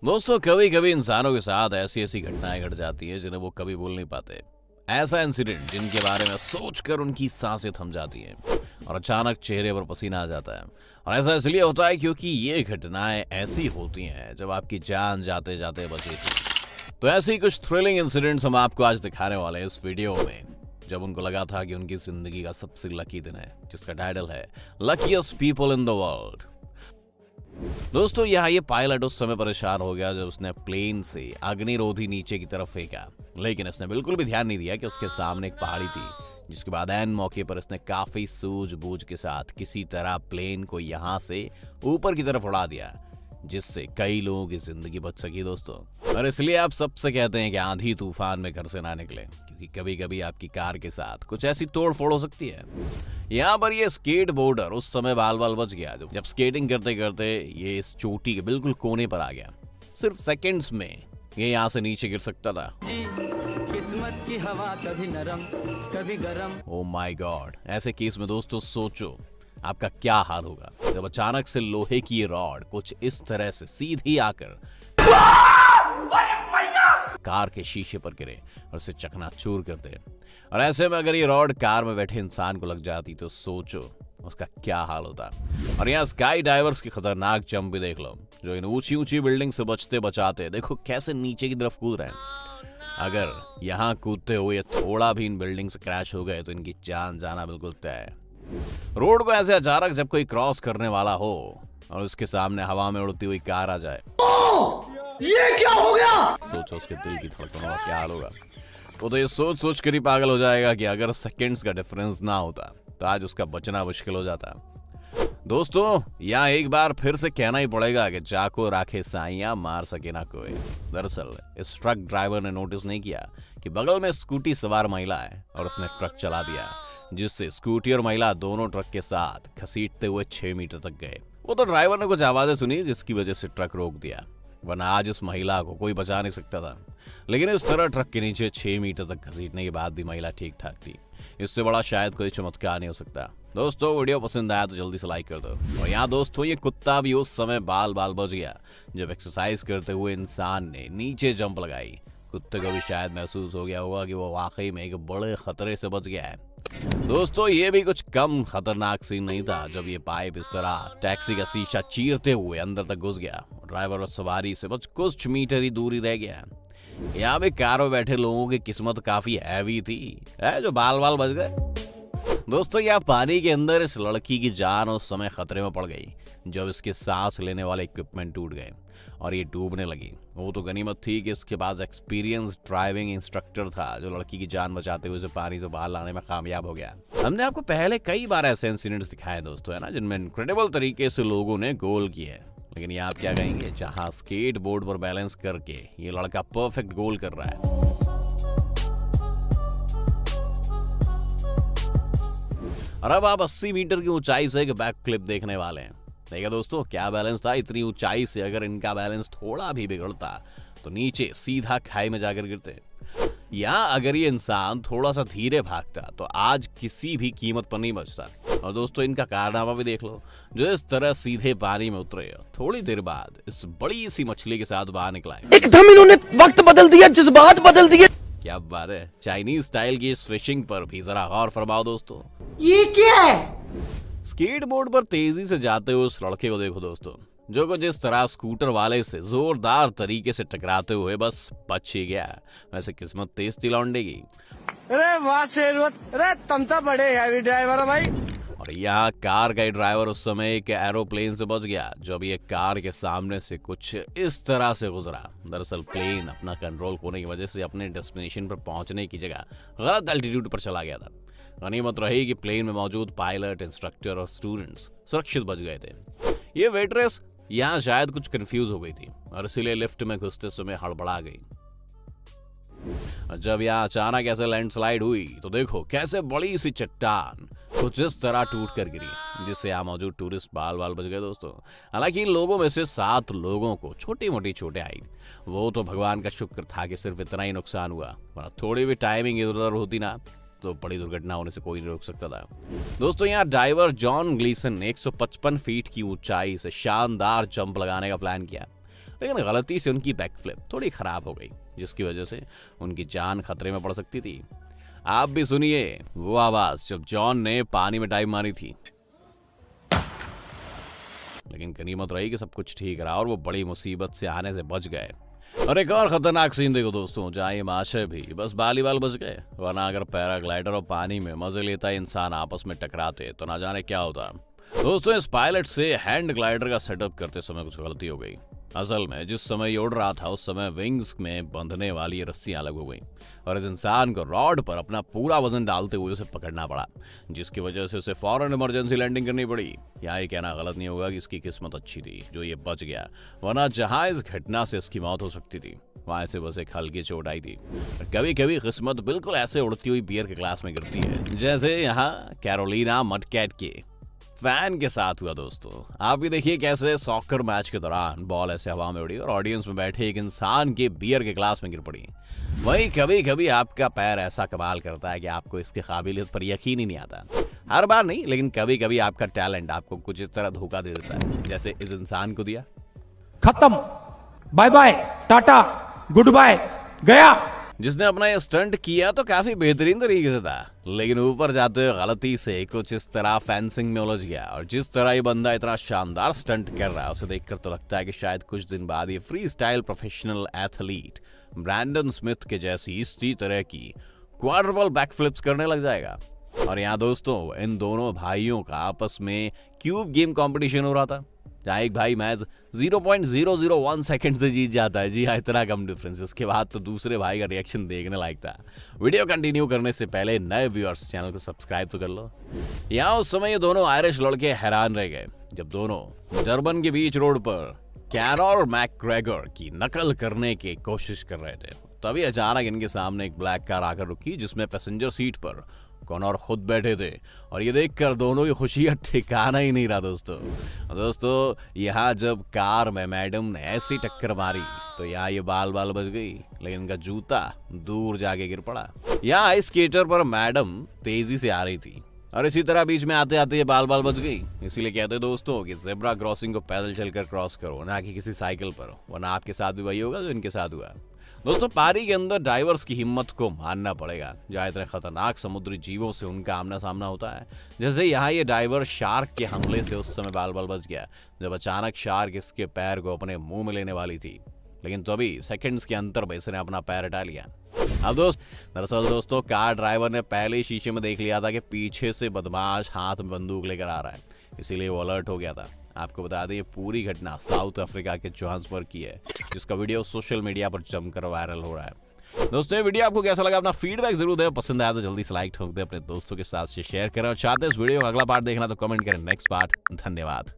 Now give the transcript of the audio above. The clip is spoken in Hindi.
दोस्तों कभी कभी इंसानों के साथ ऐसी ऐसी घटनाएं घट जाती हैं जिन्हें वो कभी भूल नहीं पाते। ऐसा इंसिडेंट जिनके बारे में सोचकर उनकी सांसें थम जाती हैं और अचानक चेहरे पर पसीना आ जाता है। और ऐसा इसलिए होता है क्योंकि ये घटनाएं ऐसी होती हैं जब आपकी जान जाते जाते बची थी। तो ऐसे ही कुछ थ्रिलिंग इंसिडेंट्स हम आपको आज दिखाने वाले हैं इस वीडियो में, जब उनको लगा था कि उनकी जिंदगी का सबसे लकी दिन है, जिसका टाइटल है luckiest people in the world. दोस्तों यहाँ ये पायलट उस समय परेशान हो गया जब उसने प्लेन से अग्निरोधी नीचे की तरफ फेंका, लेकिन इसने बिल्कुल भी ध्यान नहीं दिया कि उसके सामने एक पहाड़ी थी। जिसके बाद ऐन मौके पर इसने काफी सूझबूझ के साथ किसी तरह प्लेन को यहाँ से ऊपर की तरफ उड़ा दिया, जिससे कई लोगों की जिंदगी बच सकी दोस्तों। और इसलिए आप सबसे कहते हैं कि आंधी तूफान में घर से ना निकले, क्योंकि कभी कभी आपकी कार के साथ कुछ ऐसी तोड़ फोड़ हो सकती है। यहाँ पर ये स्केट बोर्डर उस समय बाल बाल बच गया जब स्केटिंग करते करते ये इस चोटी के बिल्कुल कोने पर आ गया। सिर्फ सेकंड्स में ये यहाँ से नीचे गिर सकता था। किस्मत की हवा कभी नरम कभी गरम। ओ माय गॉड, ऐसे केस में दोस्तों सोचो आपका क्या हाल होगा जब अचानक से लोहे की ये रॉड कुछ इस तरह से सीधी आकर कार के शीशे पर गिरे और उसे चकनाचूर कर दे। और ऐसे में अगर ये रॉड कार में बैठे इंसान को लग जाती तो सोचो उसका क्या हाल होता। और यहाँ स्काई डाइवर्स की खतरनाक जंप भी देख लो, जो इन ऊंची ऊंची बिल्डिंग से बचते बचाते देखो कैसे नीचे की तरफ कूद रहे हैं। अगर यहाँ कूदते हुए थोड़ा भी इन बिल्डिंग से क्रैश हो गए तो इनकी जान जाना बिल्कुल तय है। रोड को ऐसे अचानक जब कोई क्रॉस करने वाला हो और उसके सामने हवा में उड़ती हुई कार आ जाए, ये क्या हो गया? सोचो उसके दिल की धड़कनों का क्या हाल होगा। वो तो ये सोच सोच कर ही पागल हो जाएगा कि अगर सेकंड्स का डिफरेंस ना होता तो आज उसका बचना मुश्किल हो जाता। दोस्तों यहाँ एक बार फिर से कहना ही पड़ेगा कि जाको राखे साइयां मार सके ना कोई। दरअसल इस ट्रक ड्राइवर ने नोटिस नहीं किया कि बगल में स्कूटी सवार महिला है और उसने ट्रक चला दिया, जिससे स्कूटी और महिला दोनों ट्रक के साथ घसीटते हुए 6 मीटर तक गए। वो तो ड्राइवर ने कुछ आवाजें सुनी जिसकी वजह से ट्रक रोक दिया, वरना आज इस महिला को कोई बचा नहीं सकता था। लेकिन इस तरह ट्रक के नीचे 6 मीटर तक घसीटने के बाद भी महिला ठीक ठाक थी। इससे बड़ा शायद कोई चमत्कार नहीं हो सकता। दोस्तों वीडियो पसंद आया तो जल्दी से लाइक कर दो। और यहाँ दोस्तों ये कुत्ता भी उस समय बाल बाल बच गया जब एक्सरसाइज करते हुए इंसान ने नीचे जंप लगाई। कुत्ते को भी शायद महसूस हो गया होगा कि वो वाकई में एक बड़े खतरे से बच गया है। दोस्तों ये भी कुछ कम खतरनाक सीन नहीं था जब ये पाइप इस तरह टैक्सी का शीशा चीरते हुए अंदर तक घुस गया। ड्राइवर और सवारी से बस कुछ मीटर ही दूरी रह गया। यहाँ पे कार में बैठे लोगों की किस्मत काफी हैवी थी, जो बाल बाल बच गए। दोस्तों यहाँ पानी के अंदर इस लड़की की जान उस समय खतरे में पड़ गई जब इसके सांस लेने वाले इक्विपमेंट टूट गए और ये डूबने लगी। वो तो गनीमत थी कि इसके पास एक्सपीरियंस ड्राइविंग इंस्ट्रक्टर था जो लड़की की जान बचाते हुए उसे पानी से बाहर लाने में कामयाब हो गया। हमने आपको पहले कई बार ऐसे इंसिडेंट्स दिखाए दोस्तों, है ना, जिनमें इनक्रेडिबल तरीके से लोगों ने गोल किए। लेकिन ये आप क्या कहेंगे, जहां स्केट बोर्ड पर बैलेंस करके ये लड़का परफेक्ट गोल कर रहा है। और अब आप 80 मीटर की ऊंचाई से एक बैक क्लिप देखने वाले हैं। देखा दोस्तों क्या बैलेंस था। इतनी ऊंचाई से अगर इनका बैलेंस थोड़ा भी बिगड़ता तो नीचे सीधा खाई में जाकर गिरते। यहाँ अगर ये इंसान थोड़ा सा धीरे भागता तो आज किसी भी कीमत पर नहीं बचता। और दोस्तों इनका कारनामा भी देख लो, जो इस तरह सीधे पानी में उतरे थोड़ी देर बाद इस बड़ी सी मछली के साथ बाहर निकला है। एकदम इन्होंने वक्त बदल दिया, जज्बात बदल दिए। क्या बात है, चाइनीज स्टाइल की फिशिंग पर भी जरा गौर फरमाओ दोस्तों। ये क्या है? स्केट बोर्ड पर तेजी से जाते हुए उस लड़के को देखो दोस्तों, जो को जिस तरह स्कूटर वाले से जोरदार तरीके से टकराते हुए बस बच ही गया। वैसे किस्मत तेज थी लौंडे की। अरे वाह शेरवत, अरे तुम तो बड़े हैवी ड्राइवर हो भाई। और यहाँ कार का ड्राइवर उस समय एक एरोप्लेन से बच गया जब ये कार के सामने से कुछ इस तरह से गुजरा। दरअसल प्लेन अपना कंट्रोल खोने की वजह से अपने डेस्टिनेशन पर पहुंचने की जगह गलत एल्टीट्यूड पर चला गया था। गनीमत रही कि प्लेन में मौजूद पायलट, इंस्ट्रक्टर और स्टूडेंट्स सुरक्षित बच गए थे। ये वेट्रेस यहाँ शायद कुछ कंफ्यूज हो गई थी और इसीलिए लिफ्ट में घुसते समय हड़बड़ा गई। जब यहाँ अचानक ऐसे लैंडस्लाइड हुई तो देखो कैसे बड़ी सी चट्टान कुछ इस तरह टूट कर गिरी, जिससे यहाँ मौजूद टूरिस्ट बाल बाल बच गए दोस्तों। हालांकि इन लोगों में से 7 लोगों को छोटी मोटी चोटें आई। वो तो भगवान का शुक्र था कि सिर्फ इतना ही नुकसान हुआ, वरना थोड़ी भी टाइमिंग इधर उधर होती ना तो बड़ी दुर्घटना होने से कोई नहीं रोक सकता था। दोस्तों यहाँ ड्राइवर जॉन ग्लीसन ने 155 फीट की ऊंचाई से शानदार जंप लगाने का प्लान किया। लेकिन गलती से उनकी बैकफ्लिप थोड़ी खराब हो गई, जिसकी वजह से उनकी जान खतरे में पड़ सकती थी। आप भी सुनिए वो आवाज जब जॉन ने पानी में डाइव मारी थी। लेकिन गनीमत रही कि सब कुछ ठीक रहा और वो बड़ी मुसीबत से आने से बच गए। और एक और खतरनाक सीन देखो दोस्तों, जहाँ ये माशे भी बस बाली बाल बच गए, वरना अगर पैराग्लाइडर और पानी में मजे लेता इंसान आपस में टकराते तो ना जाने क्या होता। दोस्तों इस पायलट से हैंड ग्लाइडर का सेटअप करते समय कुछ गलती हो गई। असल में जिस समय ये उड़ रहा था उस समय विंग्स में बंधने वाली ये रस्सियां अलग हो गई और इस इंसान को रॉड पर अपना पूरा वजन डालते हुए उसे पकड़ना पड़ा, जिसकी वजह से उसे फौरन इमरजेंसी लैंडिंग करनी पड़ी। यहाँ ये कहना गलत नहीं होगा कि इसकी किस्मत अच्छी थी जो ये बच गया, वरना जहां इस घटना से इसकी मौत हो सकती थी वहां से बस एक हल्की चोट आई थी। कभी कभी किस्मत बिल्कुल ऐसे उड़ती हुई बियर के ग्लास में गिरती है, जैसे यहाँ कैरोलिना मडकैट के फैन के साथ हुआ। दोस्तों आप भी देखिए कैसे सॉकर मैच के दौरान बॉल ऐसे हवा में उड़ी और ऑडियंस में बैठे एक इंसान के बियर के ग्लास में गिर पड़ी। वहीं कभी कभी आपका पैर ऐसा कमाल करता है कि आपको इसकी काबिलियत पर यकीन ही नहीं आता। हर बार नहीं, लेकिन कभी कभी आपका टैलेंट आपको कुछ इस तरह धोखा दे देता है, जैसे इस इंसान को दिया। खत्म, bye bye, tata, goodbye, गया। जिसने अपना ये स्टंट किया तो काफी बेहतरीन तरीके से था, लेकिन ऊपर जाते हुए गलती से कुछ इस तरह फेंसिंग में उलझ गया। और जिस तरह ये बंदा इतना शानदार स्टंट कर रहा है उसे देखकर तो लगता है कि शायद कुछ दिन बाद ये freestyle professional athlete Brandon Smith के जैसी इसी तरह की क्वाड्रपल बैकफ्लिप्स करने लग जाएगा। और यहाँ दोस्तों इन दोनों भाइयों का आपस में क्यूब गेम कंपटीशन हो रहा था, जहाँ एक भाई मैच 0.001 सेकंड से जीत जाता है। जी हाँ, इतना कम डिफरेंस। इसके बाद तो दूसरे भाई का रिएक्शन देखने लायक था। वीडियो कंटिन्यू करने से पहले नए व्यूअर्स चैनल को सब्सक्राइब तो कर लो। यहाँ उस समय ये दोनों आयरिश लड़के हैरान रह गए जब दोनों डरबन के बीच रोड पर कैनोर मैकग्रेगर की नकल करने की कोशिश कर रहे थे। तभी अचानक इनके सामने एक ब्लैक कार आकर रुकी, जिसमें पैसेंजर सीट पर कॉनर खुद बैठे थे। और ये देखकर दोनों की खुशी ठिकाना ही नहीं रहा। दोस्तों यहाँ जब कार में मैडम ने ऐसी टक्कर मारी तो यहाँ ये बाल बच गई, लेकिन इनका जूता दूर जाके गिर पड़ा। यहाँ आइस स्केटर पर मैडम तेजी से आ रही थी और इसी तरह बीच में आते आते ये बाल बच गई। इसीलिए कहते दोस्तों कि ज़ेब्रा क्रॉसिंग को पैदल चलकर क्रॉस करो, ना कि किसी साइकिल पर, वरना आपके साथ भी वही होगा जो इनके साथ हुआ। दोस्तों पारी के अंदर डाइवर्स की हिम्मत को मानना पड़ेगा, जहाँ इतने खतरनाक समुद्री जीवों से उनका आमना सामना होता है। जैसे यहाँ ये डाइवर शार्क के हमले से उस समय बाल बच गया जब अचानक शार्क इसके पैर को अपने मुंह में लेने वाली थी, लेकिन तभी सेकंड्स के अंतर में इसने अपना पैर हटा लिया। अब दरअसल दोस्तों कार ड्राइवर ने पहले ही शीशे में देख लिया था कि पीछे से बदमाश हाथ में बंदूक लेकर आ रहा है, इसीलिए वो अलर्ट हो गया था। आपको बता दें ये पूरी घटना साउथ अफ्रीका के जोहान्सबर्ग की है, जिसका वीडियो सोशल मीडिया पर जमकर वायरल हो रहा है। दोस्तों ये वीडियो आपको कैसा लगा अपना फीडबैक जरूर दें, पसंद आया तो जल्दी से लाइक ठोक दें, अपने दोस्तों के साथ शेयर करें और चाहते हैं इस वीडियो का अगला पार्ट देखना तो कमेंट करें नेक्स्ट पार्ट। धन्यवाद।